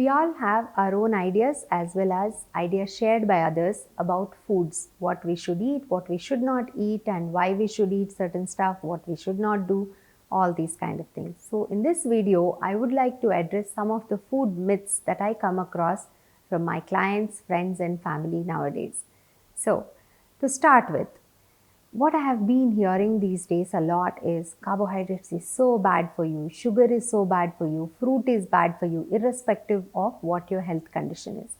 We all have our own ideas as well as ideas shared by others about foods, what we should eat, what we should not eat, and why we should eat certain stuff, what we should not do, all these kind of things. So in this video, I would like to address some of the food myths that I come across from my clients, friends, and family nowadays. So to start with, what I have been hearing these days a lot is carbohydrates is so bad for you, sugar is so bad for you, fruit is bad for you, irrespective of what your health condition is.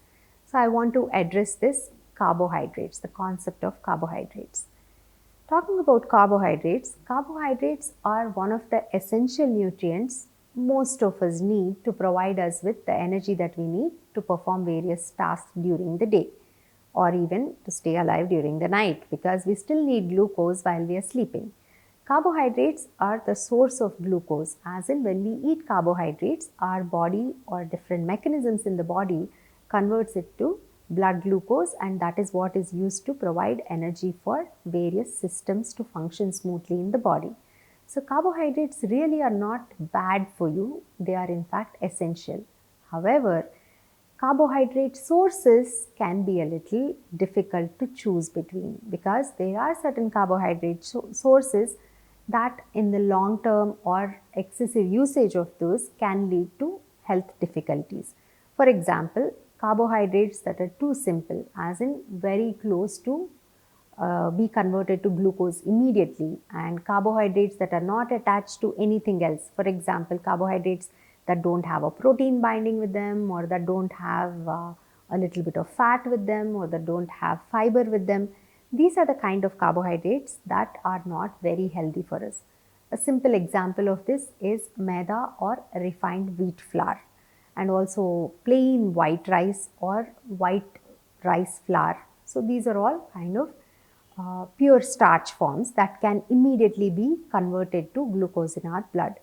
So I want to address this carbohydrates, the concept of carbohydrates. Talking about carbohydrates, carbohydrates are one of the essential nutrients most of us need to provide us with the energy that we need to perform various tasks during the day, or even to stay alive during the night, because we still need glucose while we are sleeping. Carbohydrates are the source of glucose, as in when we eat carbohydrates, our body or different mechanisms in the body converts it to blood glucose, and that is what is used to provide energy for various systems to function smoothly in the body. So carbohydrates really are not bad for you, they are in fact essential. However, carbohydrate sources can be a little difficult to choose between, because there are certain carbohydrate sources that in the long term or excessive usage of those can lead to health difficulties. For example, carbohydrates that are too simple, as in very close to be converted to glucose immediately, and carbohydrates that are not attached to anything else. For example, carbohydrates that don't have a protein binding with them, or that don't have a little bit of fat with them, or that don't have fiber with them. These are the kind of carbohydrates that are not very healthy for us. A simple example of this is maida or refined wheat flour, and also plain white rice or white rice flour. So these are all kind of pure starch forms that can immediately be converted to glucose in our blood.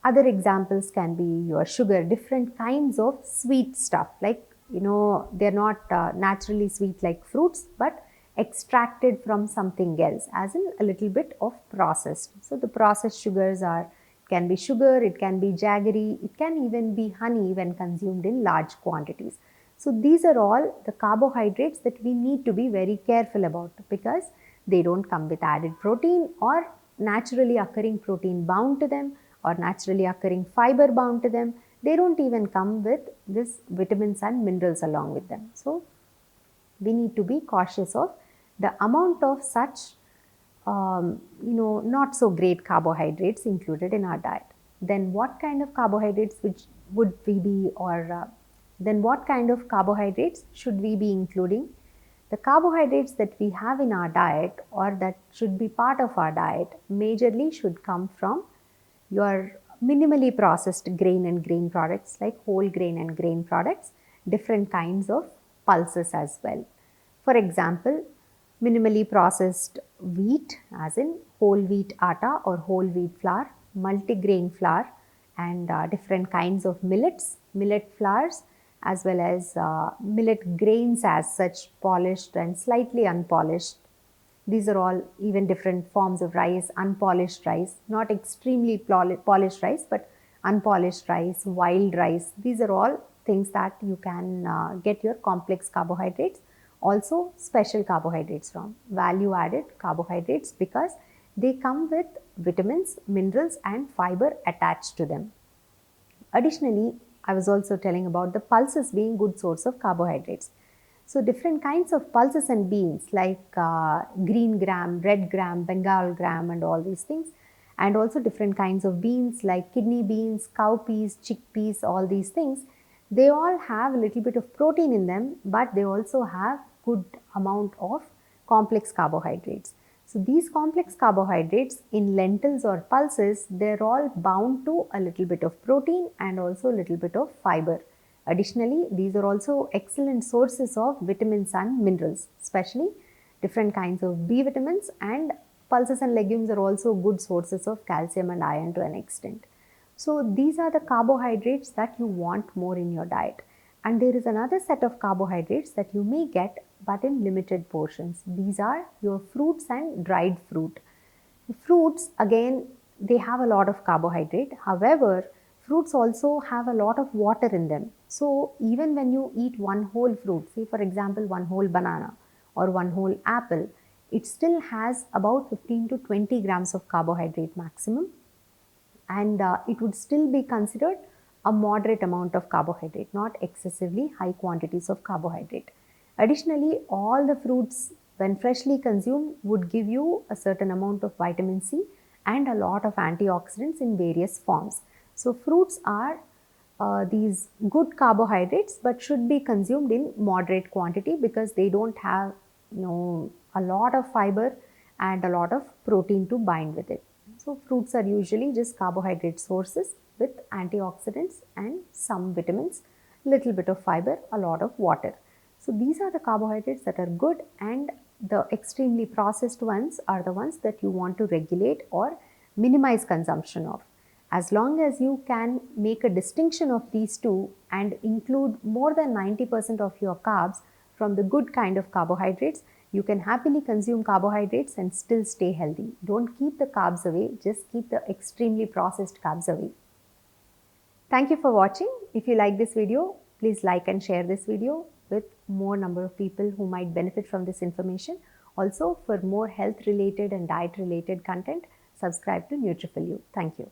Other examples can be your sugar, different kinds of sweet stuff, like, they're not naturally sweet like fruits, but extracted from something else, as in a little bit of processed. So the processed sugars can be sugar, it can be jaggery, it can even be honey when consumed in large quantities. So these are all the carbohydrates that we need to be very careful about, because they don't come with added protein or naturally occurring protein bound to them, or naturally occurring fiber bound to them. They don't even come with this vitamins and minerals along with them. So we need to be cautious of the amount of such not so great carbohydrates included in our diet. Then what kind of carbohydrates would we be, or then what kind of carbohydrates should we be including? The carbohydrates that we have in our diet, or that should be part of our diet, majorly should come from your minimally processed grain and grain products, like whole grain and grain products, different kinds of pulses as well. For example, minimally processed wheat, as in whole wheat atta or whole wheat flour, multigrain flour, and different kinds of millets, millet flours, as well as millet grains as such, polished and slightly unpolished. These are all even different forms of rice, unpolished rice, not extremely polished rice, but unpolished rice, wild rice. These are all things that you can get your complex carbohydrates, also special carbohydrates from, value added carbohydrates, because they come with vitamins, minerals, and fiber attached to them. Additionally, I was also telling about the pulses being good source of carbohydrates. So different kinds of pulses and beans, like green gram, red gram, Bengal gram, and all these things. And also different kinds of beans like kidney beans, cowpeas, chickpeas, all these things. They all have a little bit of protein in them, but they also have good amount of complex carbohydrates. So these complex carbohydrates in lentils or pulses, they're all bound to a little bit of protein and also a little bit of fiber. Additionally, these are also excellent sources of vitamins and minerals, especially different kinds of B vitamins, and pulses and legumes are also good sources of calcium and iron to an extent. So these are the carbohydrates that you want more in your diet. And there is another set of carbohydrates that you may get, but in limited portions. These are your fruits and dried fruit. Fruits, again, they have a lot of carbohydrate. However, Fruits also have a lot of water in them. So even when you eat one whole fruit, say for example one whole banana or one whole apple, it still has about 15 to 20 grams of carbohydrate maximum, and it would still be considered a moderate amount of carbohydrate, not excessively high quantities of carbohydrate. Additionally, all the fruits, when freshly consumed, would give you a certain amount of vitamin C and a lot of antioxidants in various forms. So fruits are these good carbohydrates, but should be consumed in moderate quantity because they don't have a lot of fiber and a lot of protein to bind with it. So fruits are usually just carbohydrate sources with antioxidants and some vitamins, little bit of fiber, a lot of water. So these are the carbohydrates that are good, and the extremely processed ones are the ones that you want to regulate or minimize consumption of. As long as you can make a distinction of these two and include more than 90% of your carbs from the good kind of carbohydrates, you can happily consume carbohydrates and still stay healthy. Don't keep the carbs away, just keep the extremely processed carbs away. Thank you for watching. If you like this video, please like and share this video with more number of people who might benefit from this information. Also, for more health related and diet related content, subscribe to Nutrifulyou. Thank you.